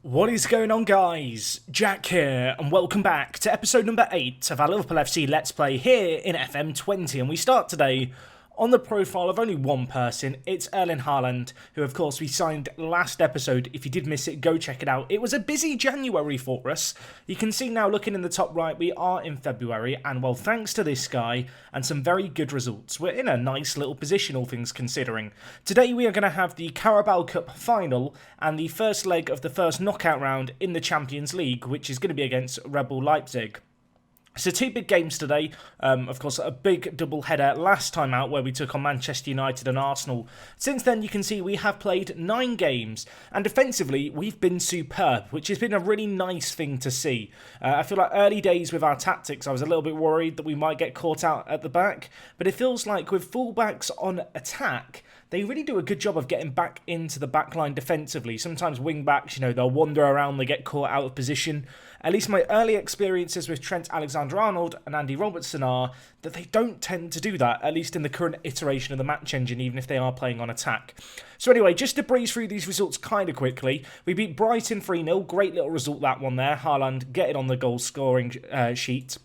What is going on, guys? Jack here, and welcome back to episode number 8 of our Liverpool FC Let's Play here in FM20, and we start today on the profile of only one person. It's Erling Haaland, who of course we signed last episode. If you did miss it, go check it out. It was a busy January for us. You can see now, looking in the top right, we are in February, and well, thanks to this guy and some very good results, we're in a nice little position, all things considering. Today we are going to have the Carabao Cup final and the first leg of the first knockout round in the Champions League, which is going to be against Red Bull Leipzig. So two big games today, of course a big double header last time out where we took on Manchester United and Arsenal. Since then you can see we have played 9 games and defensively we've been superb, which has been a really nice thing to see. I feel like early days with our tactics I was a little bit worried that we might get caught out at the back, but it feels like with fullbacks on attack they really do a good job of getting back into the back line defensively. Sometimes wing-backs, they'll wander around, they get caught out of position. At least my early experiences with Trent Alexander-Arnold and Andy Robertson are that they don't tend to do that, at least in the current iteration of the match engine, even if they are playing on attack. So anyway, just to breeze through these results kind of quickly, we beat Brighton 3-0, great little result that one there, Haaland getting on the goal scoring sheet.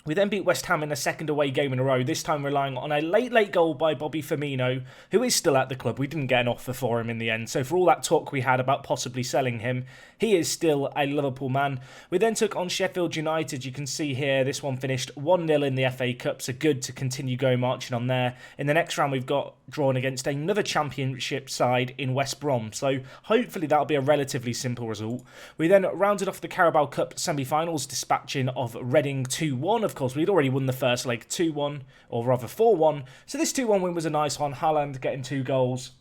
We then beat West Ham in a second away game in a row, this time relying on a late goal by Bobby Firmino, who is still at the club. We didn't get an offer for him in the end, so for all that talk we had about possibly selling him, he is still a Liverpool man. We then took on Sheffield United. You can see here, this one finished 1-0 in the FA Cup, so good to continue going marching on there. In the next round, we've got drawn against another Championship side in West Brom, so hopefully that'll be a relatively simple result. We then rounded off the Carabao Cup semi-finals, dispatching of Reading 2-1. Of course, we'd already won the first leg 2-1, or rather 4-1, so this 2-1 win was a nice one. Haaland getting 2 goals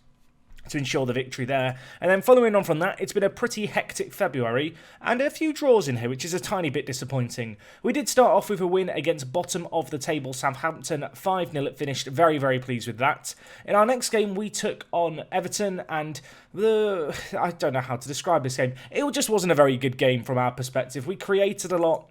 to ensure the victory there. And then following on from that, it's been a pretty hectic February and a few draws in here, which is a tiny bit disappointing. We did start off with a win against bottom of the table Southampton, 5-0 it finished, very, very pleased with that. In our next game, we took on Everton and I don't know how to describe this game. It just wasn't a very good game from our perspective. We created a lot.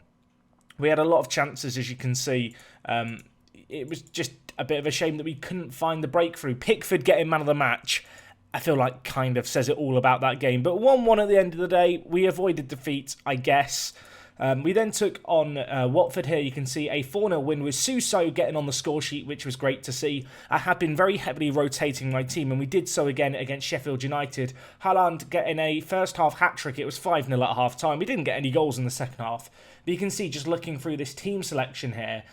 We had a lot of chances, as you can see. It was just a bit of a shame that we couldn't find the breakthrough. Pickford getting man of the match, I feel like kind of says it all about that game. But 1-1 at the end of the day. We avoided defeat, I guess. We then took on Watford here. You can see a 4-0 win with Suso getting on the score sheet, which was great to see. I have been very heavily rotating my team, and we did so again against Sheffield United. Haaland getting a first half hat-trick. It was 5-0 at half-time. We didn't get any goals in the second half. But you can see, just looking through this team selection here,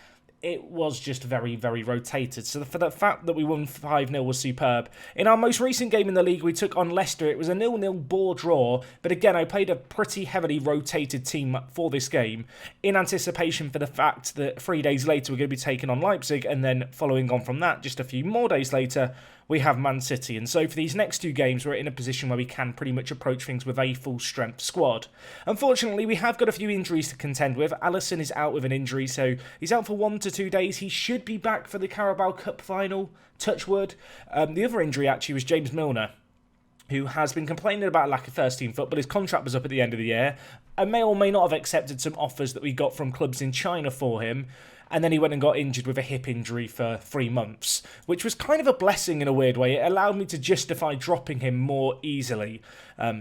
it was just very, very rotated. So for the fact that we won 5-0 was superb. In our most recent game in the league, we took on Leicester. It was a 0-0 bore draw. But again, I played a pretty heavily rotated team for this game in anticipation for the fact that 3 days later we're going to be taking on Leipzig. And then following on from that, just a few more days later, we have Man City. And so for these next 2 games, we're in a position where we can pretty much approach things with a full-strength squad. Unfortunately, we have got a few injuries to contend with. Alisson is out with an injury, so he's out for 1 to 2 days. He should be back for the Carabao Cup final, touch wood. The other injury actually was James Milner, who has been complaining about lack of first-team football. His contract was up at the end of the year, and may or may not have accepted some offers that we got from clubs in China for him. And then he went and got injured with a hip injury for 3 months, which was kind of a blessing in a weird way. It allowed me to justify dropping him more easily.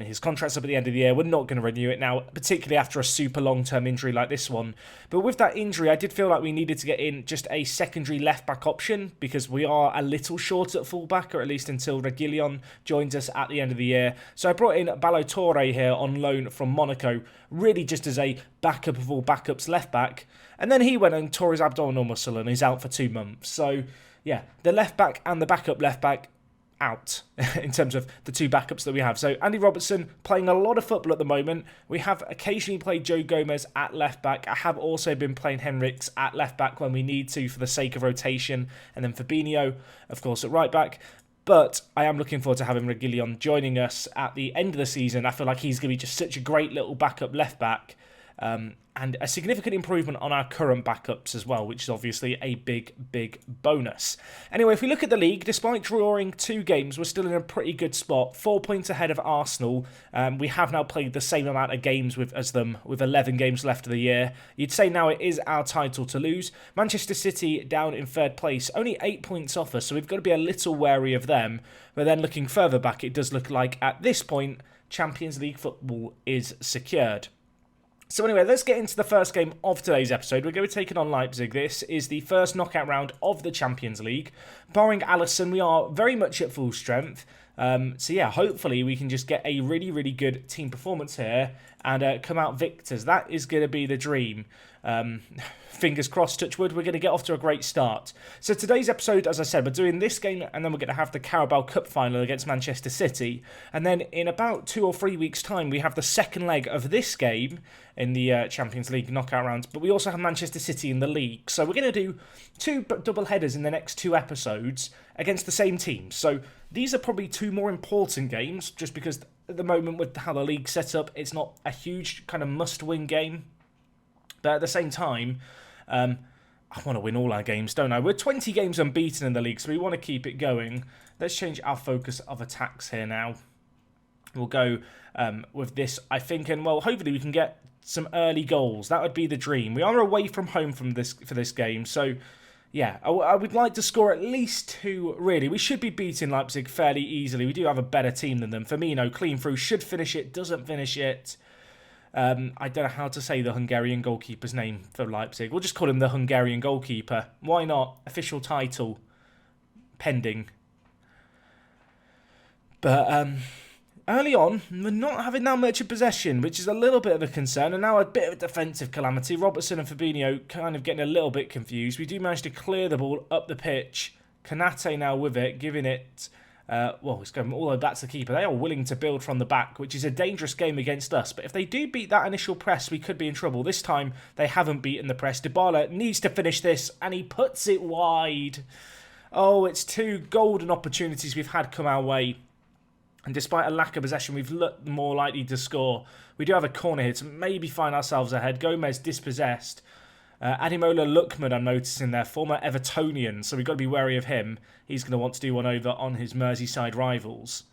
His contract's up at the end of the year. We're not going to renew it now, particularly after a super long-term injury like this one. But with that injury, I did feel like we needed to get in just a secondary left-back option because we are a little short at full-back, or at least until Reguilón joins us at the end of the year. So I brought in Balotore here on loan from Monaco, really just as a backup of all backups left-back. And then he went and tore his abdominal muscle and is out for 2 months. So, yeah, the left-back and the backup left-back out in terms of the 2 backups that we have. So, Andy Robertson playing a lot of football at the moment. We have occasionally played Joe Gomez at left-back. I have also been playing Henriks at left-back when we need to for the sake of rotation. And then Fabinho, of course, at right-back. But I am looking forward to having Reguilón joining us at the end of the season. I feel like he's going to be just such a great little backup left-back. And a significant improvement on our current backups as well, which is obviously a big bonus. Anyway, if we look at the league, despite drawing 2 games, we're still in a pretty good spot. 4 points ahead of Arsenal. We have now played the same amount of games as them, with 11 games left of the year. You'd say now it is our title to lose. Manchester City down in 3rd place, only 8 points off us, so we've got to be a little wary of them. But then looking further back, it does look like at this point, Champions League football is secured. So anyway, let's get into the first game of today's episode. We're going to be taking on Leipzig. This is the first knockout round of the Champions League. Barring Alisson, we are very much at full strength. So yeah, hopefully we can just get a really, really good team performance here and come out victors. That is going to be the dream. Fingers crossed, touch wood, we're going to get off to a great start. So today's episode, as I said, we're doing this game and then we're going to have the Carabao Cup final against Manchester City. And then in about 2 or 3 weeks' time, we have the second leg of this game in the Champions League knockout rounds. But we also have Manchester City in the league. So we're going to do 2 double headers in the next 2 episodes against the same team. So these are probably 2 more important games, just because at the moment with how the league's set up, it's not a huge kind of must-win game. But at the same time, I want to win all our games, don't I? We're 20 games unbeaten in the league, so we want to keep it going. Let's change our focus of attacks here now. We'll go with this, I think, and well, hopefully we can get some early goals. That would be the dream. We are away from home for this game, so yeah, I would like to score at least 2, really. We should be beating Leipzig fairly easily. We do have a better team than them. Firmino, clean through, should finish it, doesn't finish it. I don't know how to say the Hungarian goalkeeper's name for Leipzig. We'll just call him the Hungarian goalkeeper. Why not? Official title. Pending. But early on, we're not having that much of possession, which is a little bit of a concern. And now a bit of a defensive calamity. Robertson and Fabinho kind of getting a little bit confused. We do manage to clear the ball up the pitch. Kanate now with it, giving it... it's going all the way back to the keeper. They are willing to build from the back, which is a dangerous game against us. But if they do beat that initial press, we could be in trouble. This time, they haven't beaten the press. Dybala needs to finish this, and he puts it wide. Oh, it's 2 golden opportunities we've had come our way. And despite a lack of possession, we've looked more likely to score. We do have a corner here to maybe find ourselves ahead. Gomez dispossessed. Ademola Lookman, I'm noticing there, former Evertonian, so we've got to be wary of him. He's going to want to do one over on his Merseyside rivals.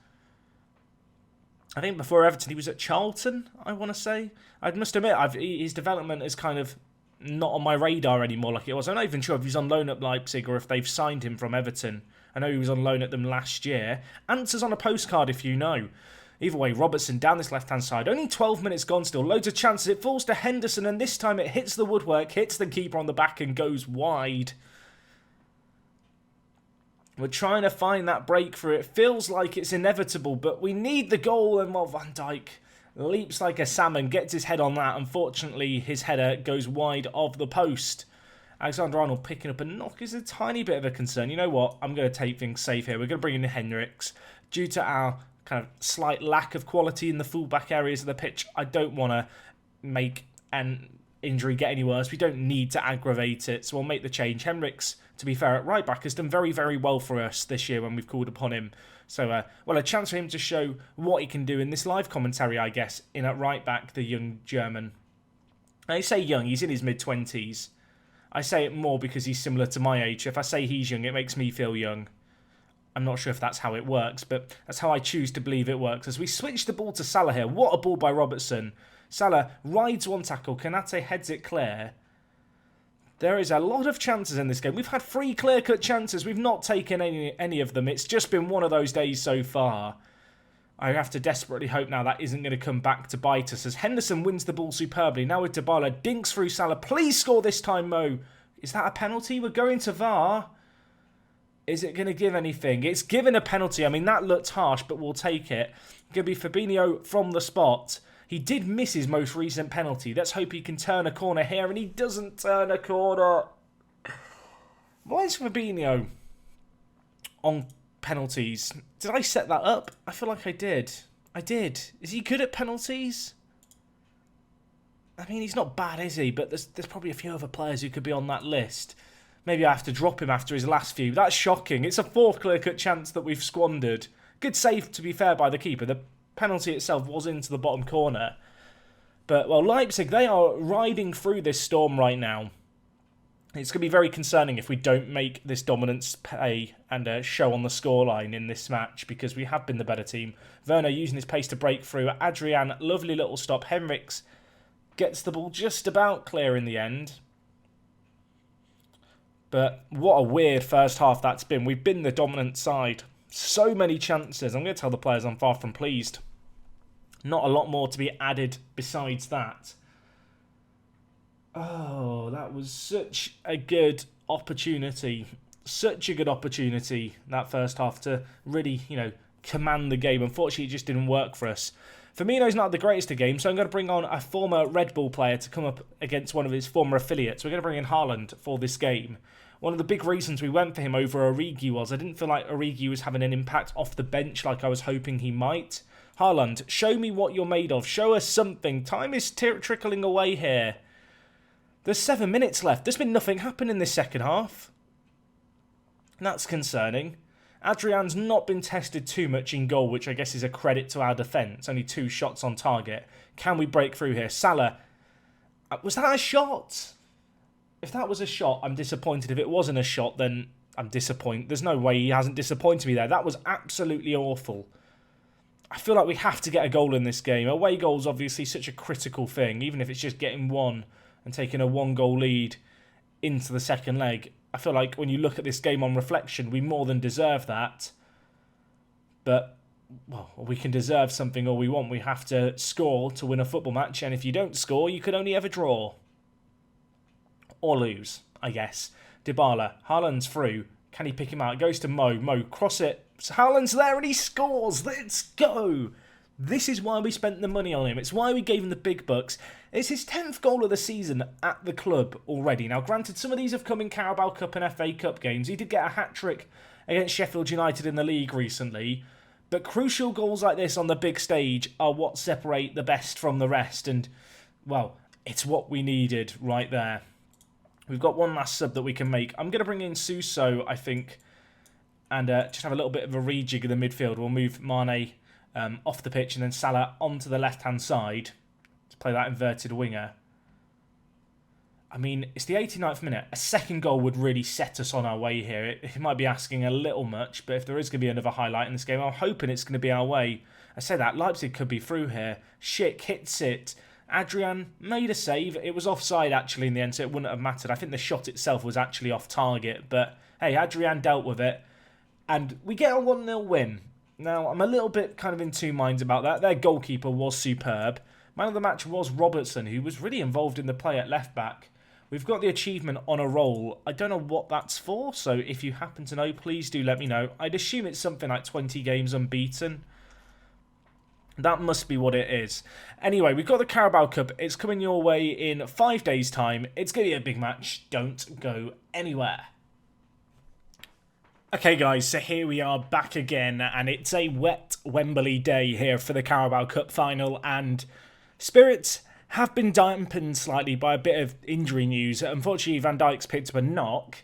I think before Everton he was at Charlton, I want to say. I must admit, his development is kind of not on my radar anymore like it was. I'm not even sure if he's on loan at Leipzig or if they've signed him from Everton. I know he was on loan at them last year. Answers on a postcard if you know. Either way, Robertson down this left-hand side. Only 12 minutes gone still. Loads of chances. It falls to Henderson, and this time it hits the woodwork, hits the keeper on the back, and goes wide. We're trying to find that breakthrough. It feels like it's inevitable, but we need the goal, and well, Van Dijk leaps like a salmon, gets his head on that. Unfortunately, his header goes wide of the post. Alexander-Arnold picking up a knock is a tiny bit of a concern. You know what? I'm going to take things safe here. We're going to bring in Henriks. Due to our kind of slight lack of quality in the fullback areas of the pitch, I don't want to make an injury get any worse. We don't need to aggravate it, so we'll make the change. Henriks, to be fair, at right back has done very, very well for us this year when we've called upon him. So, a chance for him to show what he can do in this live commentary, I guess, in at right back, the young German. I say young, he's in his mid-20s. I say it more because he's similar to my age. If I say he's young, it makes me feel young. I'm not sure if that's how it works, but that's how I choose to believe it works. As we switch the ball to Salah here. What a ball by Robertson. Salah rides one tackle. Kanate heads it clear. There is a lot of chances in this game. We've had 3 clear-cut chances. We've not taken any of them. It's just been one of those days so far. I have to desperately hope now that isn't going to come back to bite us as Henderson wins the ball superbly. Now with Dybala, dinks through Salah. Please score this time, Mo. Is that a penalty? We're going to VAR. Is it going to give anything? It's given a penalty. I mean, that looked harsh, but we'll take it. Going to be Fabinho from the spot. He did miss his most recent penalty. Let's hope he can turn a corner here, and he doesn't turn a corner. Why is Fabinho on penalties? Did I set that up? I feel like I did. I did. Is he good at penalties? I mean, he's not bad, is he? But there's probably a few other players who could be on that list. Maybe I have to drop him after his last few. That's shocking. It's a 4th clear-cut chance that we've squandered. Good save, to be fair, by the keeper. The penalty itself was into the bottom corner. But, well, Leipzig, they are riding through this storm right now. It's going to be very concerning if we don't make this dominance pay and show on the scoreline in this match, because we have been the better team. Werner using his pace to break through. Adrian, lovely little stop. Henriks gets the ball just about clear in the end. But what a weird first half that's been. We've been the dominant side. So many chances. I'm going to tell the players I'm far from pleased. Not a lot more to be added besides that. Oh, that was such a good opportunity. Such a good opportunity, that first half, to really, command the game. Unfortunately, it just didn't work for us. Firmino's not the greatest of games, so I'm going to bring on a former Red Bull player to come up against one of his former affiliates. We're going to bring in Haaland for this game. One of the big reasons we went for him over Origi was I didn't feel like Origi was having an impact off the bench like I was hoping he might. Haaland, show me what you're made of. Show us something. Time is trickling away here. There's 7 minutes left. There's been nothing happen in this second half. That's concerning. Adrian's not been tested too much in goal, which I guess is a credit to our defence. Only 2 shots on target. Can we break through here? Salah. Was that a shot? If that was a shot, I'm disappointed. If it wasn't a shot, then I'm disappointed. There's no way he hasn't disappointed me there. That was absolutely awful. I feel like we have to get a goal in this game. Away goal's obviously such a critical thing, even if it's just getting one and taking a 1-goal lead into the second leg. I feel like when you look at this game on reflection, we more than deserve that. But, well, we can deserve something all we want. We have to score to win a football match, and if you don't score, you can only ever draw. Or lose, I guess. Dybala, Haaland's through. Can he pick him out? It goes to Mo. Mo, cross it. So Haaland's there and he scores. Let's go. This is why we spent the money on him. It's why we gave him the big bucks. It's his 10th goal of the season at the club already. Now, granted, some of these have come in Carabao Cup and FA Cup games. He did get a hat-trick against Sheffield United in the league recently. But crucial goals like this on the big stage are what separate the best from the rest. And, well, it's what we needed right there. We've got one last sub that we can make. I'm going to bring in Suso, I think, and just have a little bit of a rejig of the midfield. We'll move Mane off the pitch and then Salah onto the left-hand side to play that inverted winger. I mean, it's the 89th minute. A second goal would really set us on our way here. It might be asking a little much, but if there is going to be another highlight in this game, I'm hoping it's going to be our way. I say that, Leipzig could be through here. Schick hits it. Adrian made a save. It was offside, actually, in the end, so it wouldn't have mattered. I think the shot itself was actually off target. But, hey, Adrian dealt with it. And we get a 1-0 win. Now, I'm a little bit kind of in two minds about that. Their goalkeeper was superb. Man of the match was Robertson, who was really involved in the play at left-back. We've got the achievement on a roll. I don't know what that's for, so if you happen to know, please do let me know. I'd assume it's something like 20 games unbeaten. That must be what it is. Anyway, we've got the Carabao Cup. It's coming your way in 5 days' time. It's going to be a big match. Don't go anywhere. Okay, guys, so here we are back again, and it's a wet Wembley day here for the Carabao Cup final, and spirits have been dampened slightly by a bit of injury news. Unfortunately, Van Dijk's picked up a knock.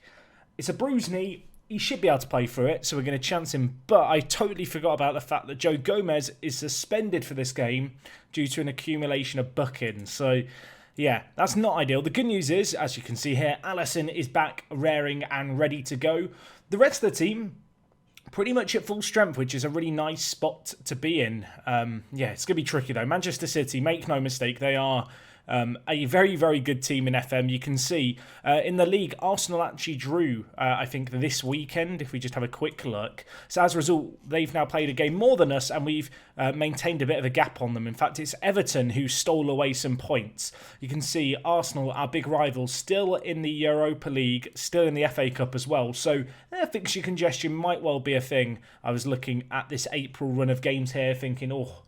It's a bruised knee. He should be able to play through it, so we're going to chance him. But I totally forgot about the fact that Joe Gomez is suspended for this game due to an accumulation of booking. So, yeah, that's not ideal. The good news is, as you can see here, Alisson is back raring and ready to go. The rest of the team, pretty much at full strength, which is a really nice spot to be in. Yeah, it's going to be tricky, though. Manchester City, make no mistake, they are a very, very good team in FM. You can see in the league, Arsenal actually drew, I think, this weekend, if we just have a quick look. So as a result, they've now played a game more than us, and we've maintained a bit of a gap on them. In fact, it's Everton who stole away some points. You can see Arsenal, our big rivals, still in the Europa League, still in the FA Cup as well. So fixture congestion might well be a thing. I was looking at this April run of games here thinking, oh,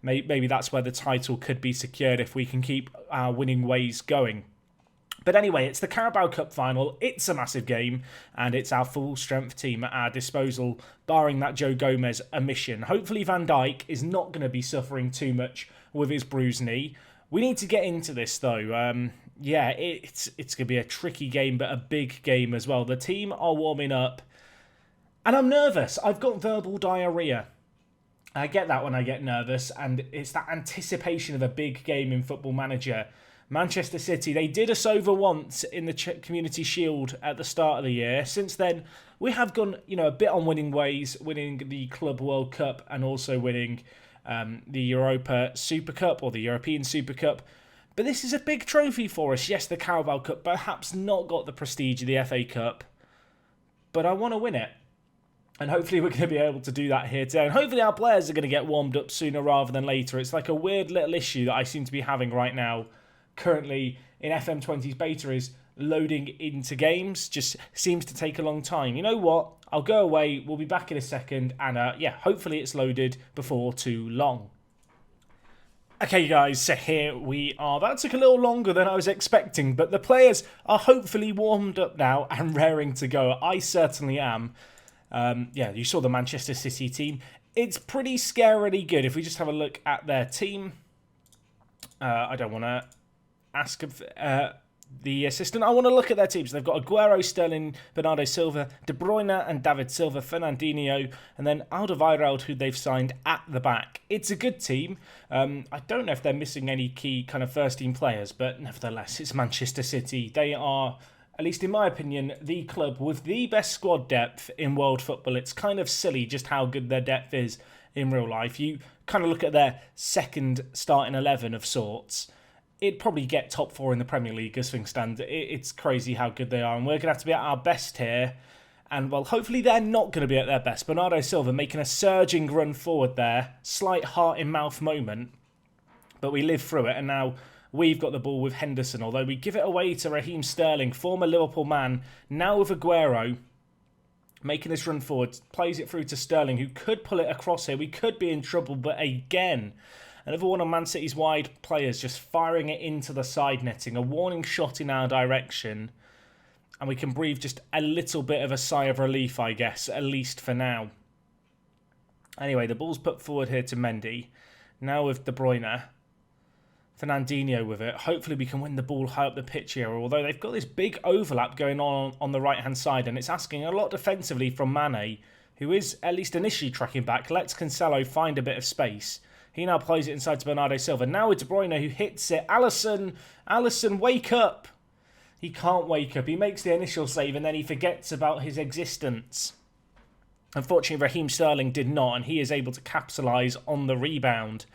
maybe that's where the title could be secured if we can keep our winning ways going. But anyway, it's the Carabao Cup final. It's a massive game, and it's our full-strength team at our disposal, barring that Joe Gomez omission. Hopefully Van Dijk is not going to be suffering too much with his bruised knee. We need to get into this, though. Yeah, it's going to be a tricky game, but a big game as well. The team are warming up, and I'm nervous. I've got verbal diarrhea. I get that when I get nervous, and it's that anticipation of a big game in Football Manager. Manchester City, they did us over once in the Community Shield at the start of the year. Since then, we have gone, a bit on winning ways, winning the Club World Cup and also winning the Europa Super Cup or the European Super Cup. But this is a big trophy for us. Yes, the Carabao Cup perhaps not got the prestige of the FA Cup, but I want to win it. And hopefully we're going to be able to do that here today. And hopefully our players are going to get warmed up sooner rather than later. It's like a weird little issue that I seem to be having right now, currently in FM20's beta, is loading into games. Just seems to take a long time. You know what? I'll go away. We'll be back in a second. And yeah, hopefully it's loaded before too long. Okay guys, so here we are. That took a little longer than I was expecting, but the players are hopefully warmed up now and raring to go. I certainly am. Yeah, you saw the Manchester City team. It's pretty scarily good. If we just have a look at their team. I don't want to ask the assistant. I want to look at their teams. They've got Aguero, Sterling, Bernardo Silva, De Bruyne and David Silva, Fernandinho, and then Alderweireld, who they've signed at the back. It's a good team. I don't know if they're missing any key kind of first-team players, but nevertheless, it's Manchester City. They are, at least in my opinion, the club with the best squad depth in world football. It's kind of silly just how good their depth is in real life. You kind of look at their second starting 11 of sorts. It'd probably get top 4 in the Premier League as things stand. It's crazy how good they are, and we're going to have to be at our best here. And, well, hopefully they're not going to be at their best. Bernardo Silva making a surging run forward there. Slight heart-in-mouth moment, but we live through it, and now we've got the ball with Henderson, although we give it away to Raheem Sterling, former Liverpool man, now with Aguero, making this run forward, plays it through to Sterling, who could pull it across here. We could be in trouble, but again, another one of Man City's wide players just firing it into the side netting, a warning shot in our direction, and we can breathe just a little bit of a sigh of relief, I guess, at least for now. Anyway, the ball's put forward here to Mendy, now with De Bruyne. Fernandinho with it. Hopefully we can win the ball high up the pitch here, although they've got this big overlap going on the right-hand side, and it's asking a lot defensively from Mane, who is at least initially tracking back. Lets Cancelo find a bit of space. He now plays it inside to Bernardo Silva. Now with De Bruyne, who hits it. Alisson, wake up! He can't wake up. He makes the initial save, and then he forgets about his existence. Unfortunately, Raheem Sterling did not, and he is able to capitalise on the rebound.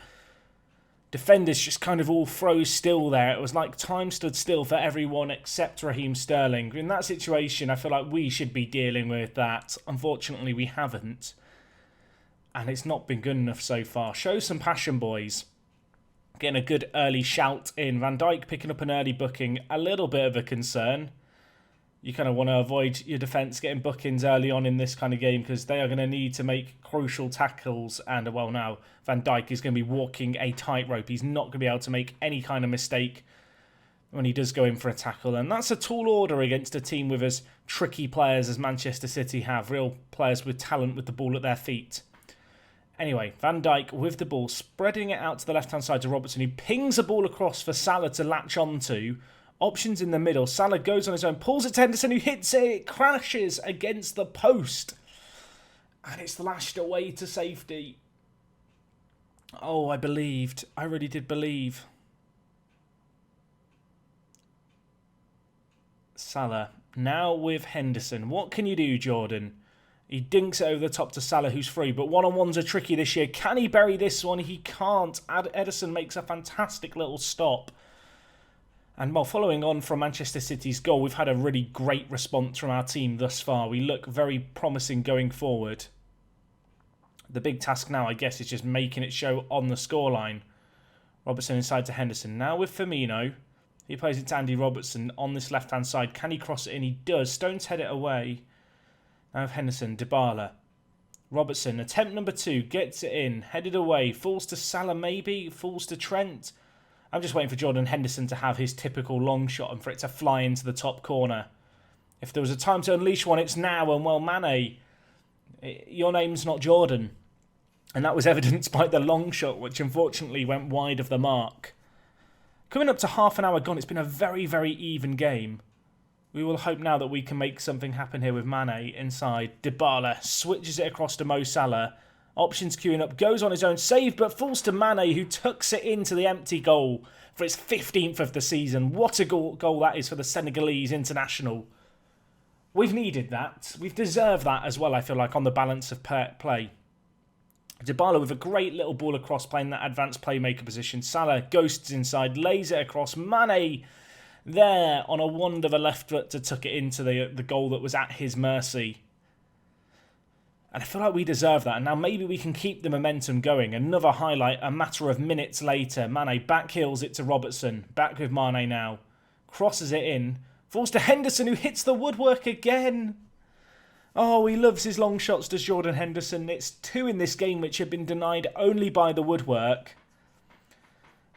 Defenders just kind of all froze still there. It was like time stood still for everyone except Raheem Sterling. In that situation, I feel like we should be dealing with that. Unfortunately, we haven't. And it's not been good enough so far. Show some passion, boys. Getting a good early shout in. Van Dijk picking up an early booking. A little bit of a concern. You kind of want to avoid your defence getting bookings early on in this kind of game, because they are going to need to make crucial tackles. And, well, now Van Dijk is going to be walking a tightrope. He's not going to be able to make any kind of mistake when he does go in for a tackle. And that's a tall order against a team with as tricky players as Manchester City have. Real players with talent with the ball at their feet. Anyway, Van Dijk with the ball, spreading it out to the left-hand side to Robertson, who pings a ball across for Salah to latch onto. Options in the middle. Salah goes on his own, pulls it to Henderson, who hits it. It crashes against the post. And it's lashed away to safety. Oh, I believed. I really did believe. Salah. Now with Henderson. What can you do, Jordan? He dinks it over the top to Salah, who's free. But one-on-ones are tricky this year. Can he bury this one? He can't. Edison makes a fantastic little stop. And while following on from Manchester City's goal, we've had a really great response from our team thus far. We look very promising going forward. The big task now, I guess, is just making it show on the scoreline. Robertson inside to Henderson. Now with Firmino. He plays it to Andy Robertson on this left-hand side. Can he cross it in? He does. Stones head it away. Now with Henderson. Dybala. Robertson. Attempt number 2. Gets it in. Headed away. Falls to Salah maybe. Falls to Trent. I'm just waiting for Jordan Henderson to have his typical long shot and for it to fly into the top corner. If there was a time to unleash one, it's now. And, well, Mane, your name's not Jordan. And that was evidenced by the long shot, which unfortunately went wide of the mark. Coming up to half an hour gone, it's been a very, very even game. We will hope now that we can make something happen here with Mane inside. Dybala switches it across to Mo Salah. Options queuing up, goes on his own save, but falls to Mane, who tucks it into the empty goal for its 15th of the season. What a goal that is for the Senegalese international. We've needed that. We've deserved that as well, I feel like, on the balance of play. Dybala with a great little ball across, playing that advanced playmaker position. Salah ghosts inside, lays it across. Mane there on a wand of a left foot to tuck it into the goal that was at his mercy. And I feel like we deserve that. And now maybe we can keep the momentum going. Another highlight a matter of minutes later. Mane back heels it to Robertson. Back with Mane now. Crosses it in. Falls to Henderson, who hits the woodwork again. Oh, he loves his long shots, does Jordan Henderson. It's 2 in this game which have been denied only by the woodwork.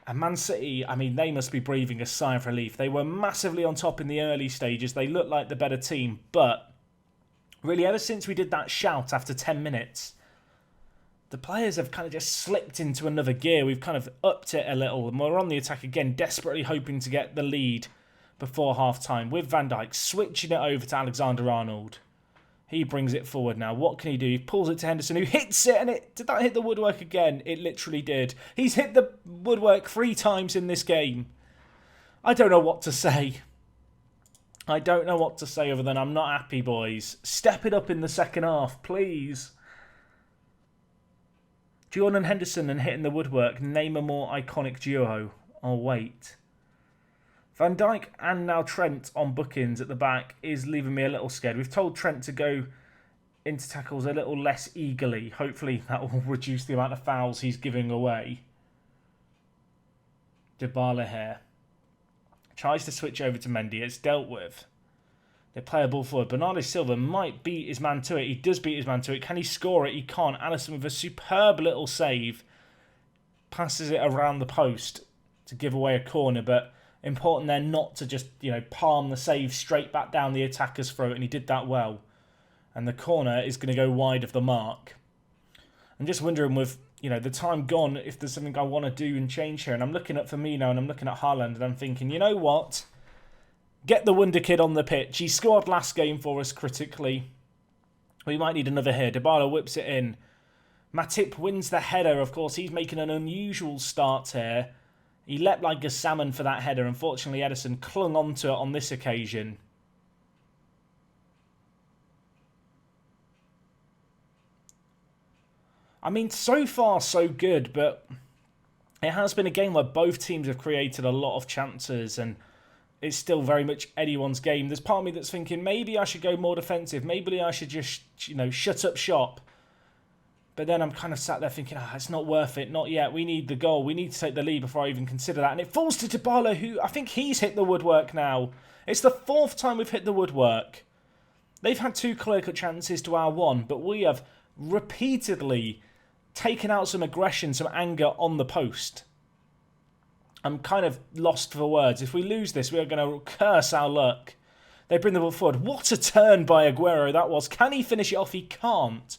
And Man City, I mean, they must be breathing a sigh of relief. They were massively on top in the early stages. They looked like the better team. But really, ever since we did that shout after 10 minutes, the players have kind of just slipped into another gear. We've kind of upped it a little. And we're on the attack again, desperately hoping to get the lead before half-time, with Van Dijk switching it over to Alexander-Arnold. He brings it forward now. What can he do? He pulls it to Henderson, who hits it, and did that hit the woodwork again? It literally did. He's hit the woodwork 3 times in this game. I don't know what to say. I don't know what to say other than I'm not happy, boys. Step it up in the second half, please. Jordan Henderson and hitting the woodwork. Name a more iconic duo. Oh, wait. Van Dijk and now Trent on bookings at the back is leaving me a little scared. We've told Trent to go into tackles a little less eagerly. Hopefully that will reduce the amount of fouls he's giving away. Dybala here. Tries to switch over to Mendy. It's dealt with. They play a ball forward. Bernardo Silva might beat his man to it. He does beat his man to it. Can he score it? He can't. Alisson with a superb little save. Passes it around the post to give away a corner, but important there not to just, palm the save straight back down the attacker's throat, and he did that well. And the corner is going to go wide of the mark. I'm just wondering with, the time gone, if there's something I want to do and change here. And I'm looking at Firmino and I'm looking at Haaland and I'm thinking, you know what? Get the Wonder Kid on the pitch. He scored last game for us critically. We might need another here. Dybala whips it in. Matip wins the header. Of course, he's making an unusual start here. He leapt like a salmon for that header. Unfortunately, Ederson clung onto it on this occasion. I mean, so far, so good, but it has been a game where both teams have created a lot of chances, and it's still very much anyone's game. There's part of me that's thinking, maybe I should go more defensive. Maybe I should just, shut up shop. But then I'm kind of sat there thinking, it's not worth it. Not yet. We need the goal. We need to take the lead before I even consider that. And it falls to Dybala, who I think he's hit the woodwork now. It's the 4th time we've hit the woodwork. They've had 2 clear-cut chances to our 1, but we have repeatedly taken out some aggression, some anger on the post. I'm kind of lost for words. If we lose this, we are going to curse our luck. They bring the ball forward. What a turn by Aguero that was. Can he finish it off? He can't.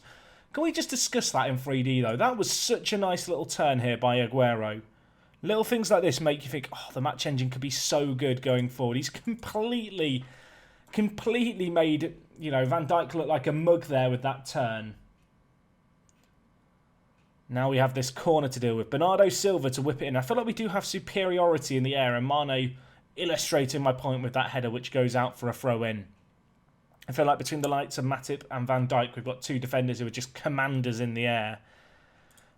Can we just discuss that in 3D, though? That was such a nice little turn here by Aguero. Little things like this make you think, the match engine could be so good going forward. He's completely made, Van Dijk look like a mug there with that turn. Now we have this corner to deal with. Bernardo Silva to whip it in. I feel like we do have superiority in the air, and Mane illustrating my point with that header, which goes out for a throw-in. I feel like between the likes of Matip and Van Dijk, we've got 2 defenders who are just commanders in the air.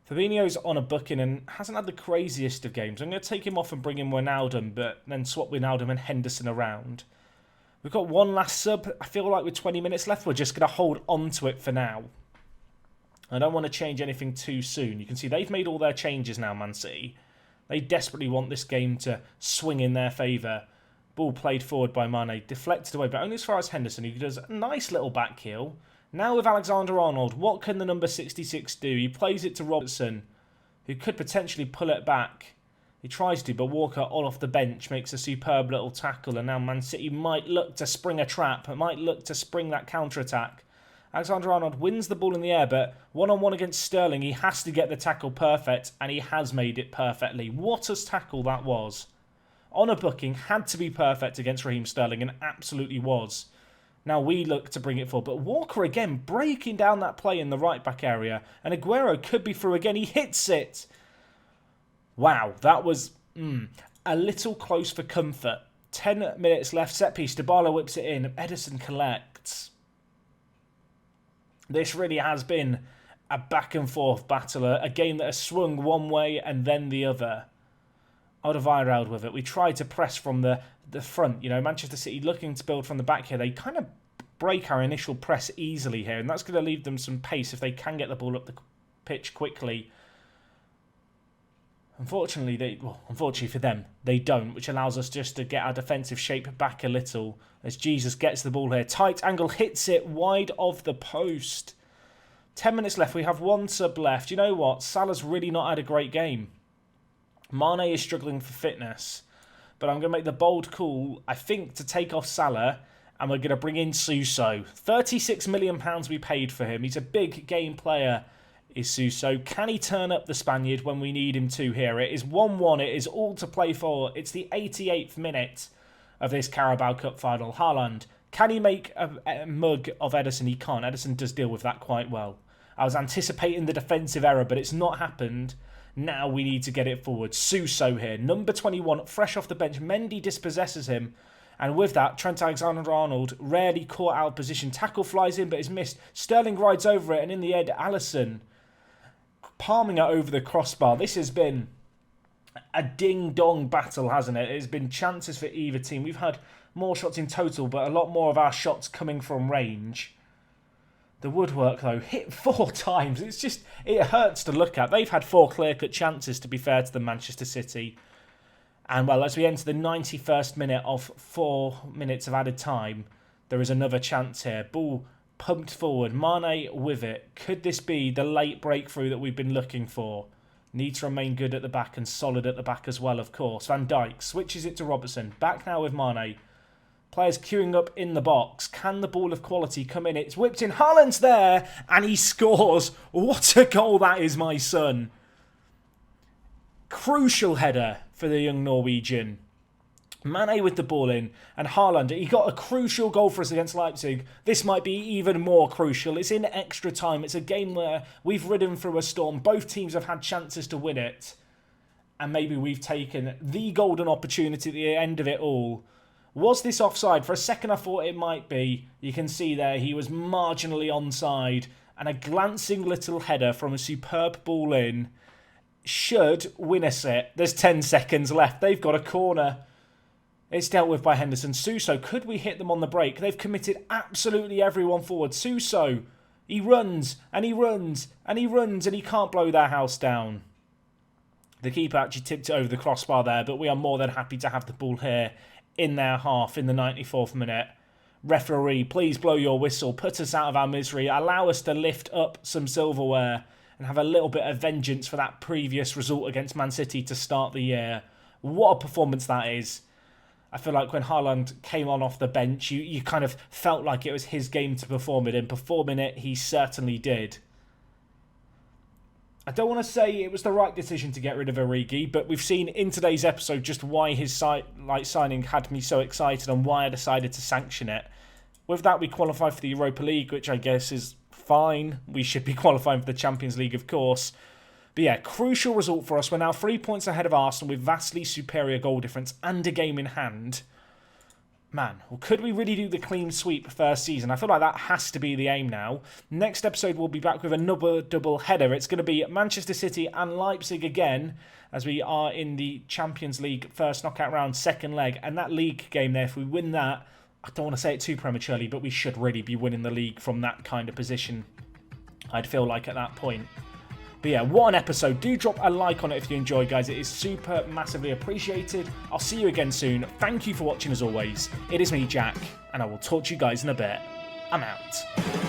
Fabinho's on a booking and hasn't had the craziest of games. I'm going to take him off and bring in Wijnaldum, but then swap Wijnaldum and Henderson around. We've got one last sub. I feel like with 20 minutes left, we're just going to hold on to it for now. I don't want to change anything too soon. You can see they've made all their changes now, Man City. They desperately want this game to swing in their favour. Ball played forward by Mane, deflected away, but only as far as Henderson, who does a nice little back heel. Now with Alexander-Arnold, what can the number 66 do? He plays it to Robertson, who could potentially pull it back. He tries to, but Walker, all off the bench, makes a superb little tackle, and now Man City might look to spring a trap, might look to spring that counter-attack. Alexander-Arnold wins the ball in the air, but one-on-one against Sterling, he has to get the tackle perfect, and he has made it perfectly. What a tackle that was. On a booking, had to be perfect against Raheem Sterling, and absolutely was. Now we look to bring it forward, but Walker again breaking down that play in the right-back area, and Aguero could be through again. He hits it. Wow, that was a little close for comfort. 10 minutes left, set piece. Dybala whips it in. Ederson collects. This really has been a back-and-forth battle, a game that has swung one way and then the other. Alderweireld with it. We tried to press from the front. Manchester City looking to build from the back here. They kind of break our initial press easily here, and that's going to leave them some pace if they can get the ball up the pitch quickly. Unfortunately, unfortunately for them, they don't, which allows us just to get our defensive shape back a little as Jesus gets the ball here. Tight angle, hits it wide of the post. 10 minutes left. We have one sub left. You know what? Salah's really not had a great game. Mane is struggling for fitness, but I'm going to make the bold call, I think, to take off Salah, and we're going to bring in Suso. £36 million we paid for him. He's a big game player, is Suso. Can he turn up the Spaniard when we need him to here? It is 1-1. It is all to play for. It's the 88th minute of this Carabao Cup final. Haaland, can he make a mug of Ederson? He can't. Ederson does deal with that quite well. I was anticipating the defensive error, but it's not happened. Now we need to get it forward. Suso here, number 21, fresh off the bench. Mendy dispossesses him. And with that, Trent Alexander-Arnold rarely caught out of position. Tackle flies in, but is missed. Sterling rides over it, and in the end, Alisson palming it over the crossbar. This has been a ding-dong battle, hasn't it? It's been chances for either team. We've had more shots in total, but a lot more of our shots coming from range. The woodwork, though, hit 4 times. It's just, it hurts to look at. They've had 4 clear-cut chances, to be fair to the Manchester City. And, well, as we enter the 91st minute of 4 minutes of added time, there is another chance here. Ball pumped forward. Mane with it. Could this be the late breakthrough that we've been looking for? Need to remain good at the back and solid at the back as well, of course. Van Dijk switches it to Robertson. Back now with Mane. Players queuing up in the box. Can the ball of quality come in? It's whipped in. Haaland's there, and he scores. What a goal that is, my son. Crucial header for the young Norwegian. Mane with the ball in, and Haaland, he got a crucial goal for us against Leipzig. This might be even more crucial. It's in extra time. It's a game where we've ridden through a storm. Both teams have had chances to win it, and maybe we've taken the golden opportunity at the end of it all. Was this offside? For a second I thought it might be. You can see there he was marginally onside, and a glancing little header from a superb ball in should win us it. There's 10 seconds left. They've got a corner. It's dealt with by Henderson. Suso, could we hit them on the break? They've committed absolutely everyone forward. Suso, he runs, and he runs, and he runs, and he can't blow their house down. The keeper actually tipped it over the crossbar there, but we are more than happy to have the ball here in their half in the 94th minute. Referee, please blow your whistle. Put us out of our misery. Allow us to lift up some silverware and have a little bit of vengeance for that previous result against Man City to start the year. What a performance that is. I feel like when Haaland came on off the bench, you kind of felt like it was his game to perform it in. Performing it, he certainly did. I don't want to say it was the right decision to get rid of Origi, but we've seen in today's episode just why his signing had me so excited and why I decided to sanction it. With that, we qualify for the Europa League, which I guess is fine. We should be qualifying for the Champions League, of course. But yeah, crucial result for us. We're now 3 points ahead of Arsenal with vastly superior goal difference and a game in hand. Man, well, could we really do the clean sweep first season? I feel like that has to be the aim now. Next episode, we'll be back with another double header. It's going to be Manchester City and Leipzig again, as we are in the Champions League first knockout round, second leg. And that league game there, if we win that, I don't want to say it too prematurely, but we should really be winning the league from that kind of position, I'd feel like at that point. But yeah, what an episode. Do drop a like on it if you enjoyed, guys. It is super massively appreciated. I'll see you again soon. Thank you for watching as always. It is me, Jack, and I will talk to you guys in a bit. I'm out.